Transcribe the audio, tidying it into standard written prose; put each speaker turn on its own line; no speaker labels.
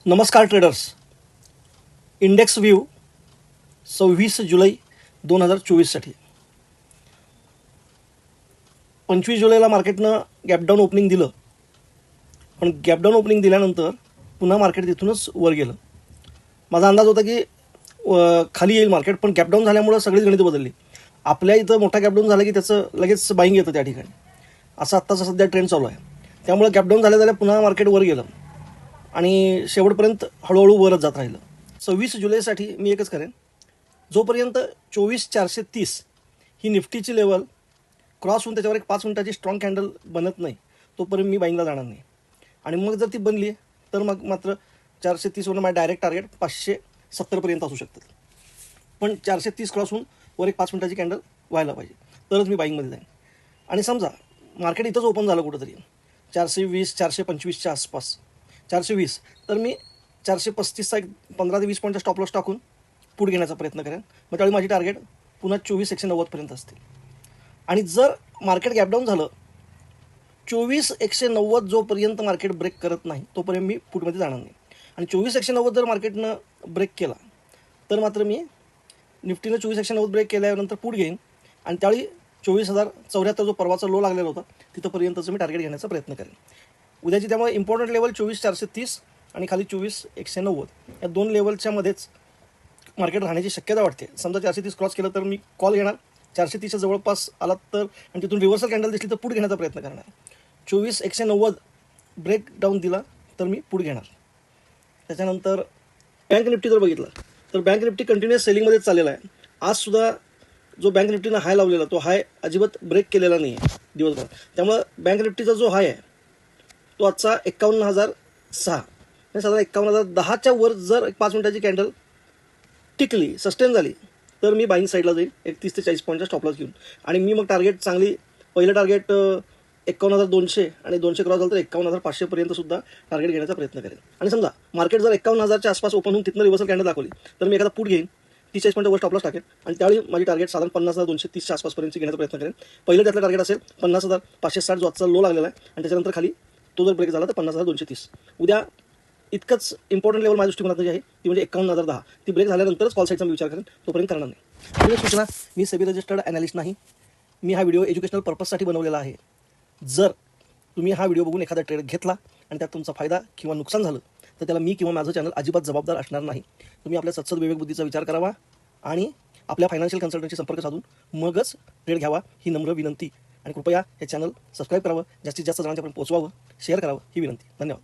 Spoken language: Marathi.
नमस्कार ट्रेडर्स. इंडेक्स व्ह्यू 26 जुलै 2024साठी. 25 जुलैला मार्केटनं गॅपडाऊन ओपनिंग दिलं, पण गॅपडाऊन ओपनिंग दिल्यानंतर पुन्हा मार्केट तिथूनच वर गेलं. माझा अंदाज होता की खाली येईल मार्केट, पण गॅपडाऊन झाल्यामुळं सगळीच गणितं बदलली. आपल्या इथं मोठा गॅपडाऊन झाला की त्याचं लगेच बाईंग येतं त्या ठिकाणी. असं आत्ताचा सध्या ट्रेंड चालू आहे. त्यामुळे गॅपडाऊन झाल्या पुन्हा मार्केट वर गेलं आणि शेवटपर्यंत हळूहळू वरच जात राहिलं. 26 जुलैसाठी मी एकच करेन, जोपर्यंत 24,430 ही निफ्टीची लेवल क्रॉस होऊन त्याच्यावर एक 5 मिनिटाची स्ट्रॉंग कॅन्डल बनत नाही तोपर्यंत मी बाईंगला जाणार नाही. आणि मग जर ती बनली तर मग मात्र 430वरून माझं डायरेक्ट टार्गेट 570पर्यंत असू शकतं. पण 430 क्रॉस होऊन वर एक 5 मिनिटाची कॅन्डल व्हायला पाहिजे, तरच मी बाईंगमध्ये जाईन. आणि समजा मार्केट इथंच ओपन झालं कुठंतरी 420 425च्या आसपास, 420, तर मी 435चा एक 15 ते 20 पॉईंटचा स्टॉप लॉस टाकून पुढे घेण्याचा प्रयत्न करेन. मग त्यावेळी माझी टार्गेट पुन्हा 24,190पर्यंत असतील. आणि जर मार्केट गॅपडाऊन झालं 24,190 जोपर्यंत मार्केट ब्रेक करत नाही तोपर्यंत मी पुटमध्ये जाणार नाही. आणि 24,190 जर मार्केटनं ब्रेक केला तर मात्र मी निफ्टीनं 24,190 ब्रेक केल्यानंतर पुट घेईन. आणि त्यावेळी 24,074 जो परवाचा लो लागलेला होता तिथंपर्यंतचं मी टार्गेट घेण्याचा प्रयत्न करेन उद्याची. त्यामुळे इम्पॉर्टंट लेवल 24,430 आणि खाली 24,190 या दोन लेवलच्या मध्येच मार्केट राहण्याची शक्यता वाटते. समजा 430 क्रॉस केलं तर मी कॉल घेणार, 430च्या जवळपास आला तर आणि तिथून रिव्हर्सल कॅन्डल दिसली तर पुट घेण्याचा प्रयत्न करणार. 24,190 ब्रेक डाऊन दिला तर मी पुट घेणार. त्याच्यानंतर बँक निफ्टी जर बघितला तर बँक निफ्टी कंटिन्युअस सेलिंगमध्येच चाललेला आहे. आजसुद्धा जो बँक निफ्टीनं हाय लावलेला तो हाय अजिबात ब्रेक केलेला नाही आहे दिवसभरात. त्यामुळं बँक निफ्टीचा जो हाय आहे तो आजचा 51,006 म्हणजे साधारण 51,010च्या वर जर एक 5 मिनिटाची कॅन्डल टिकली, सस्टेन झाली, तर मी बाईंग साईडला जाईल एक 30 ते 40 पॉईंटचा स्टॉप लॉस घेऊन. आणि मी मग टार्गेट चांगली, पहिलं टार्गेट 51,200 आणि 200 क्रॉस झालं तर 51,500पर्यंत सुद्धा टार्गेट घेण्याचा प्रयत्न करेन. आणि समजा मार्केट जर 51,000च्या आसपास ओपन होऊन तिथनं रिव्हर्सल कॅन्डल दाखवली तर मी एखादा पुट घेईन, 30-40 पॉईंटवर स्टॉप लॉस टाकेन आणि त्यावेळी माझी टार्गेट साधारण 50,230च्या आसपासपर्यंत घेण्याचा प्रयत्न करेन. पहिलं त्यातलं टार्गेट असेल 50,560 जो आजचा लो लागलेला आहे, आणि त्याच्यानंतर खाली तो जर ब्रेक झाला तर 50,230. उद्या इतकंच इम्पॉर्टंट लेवल माझ्या दृष्टिकोनात जी आहे ती म्हणजे 51,010. ती ब्रेक झाल्यानंतरच कॉल साईडचा मी विचार करेन, तोपर्यंत करणार नाही. सूचना, मी सेबी रजिस्टर्ड ॲनालिस्ट नाही. मी हा व्हिडिओ एज्युकेशनल पर्पजसाठी बनवलेला आहे. जर तुम्ही हा व्हिडिओ बघून एखादा ट्रेड घेतला आणि त्यात तुमचा फायदा किंवा नुकसान झालं तर त्याला मी किंवा माझं चॅनल अजिबात जबाबदार असणार नाही. तुम्ही आपल्या सत्सद विवेक बुद्धीचा विचार करावा आणि आपल्या फायनान्शियल कन्सल्टंटशी संपर्क साधून मगच ट्रेड घ्यावा ही नम्र विनंती. आणि कृपया हे चॅनल सबस्क्राईब करावं, जास्तीत जास्त जणांच्यापर्यंत पोहोचवावं, शेअर करावं ही विनंती. धन्यवाद.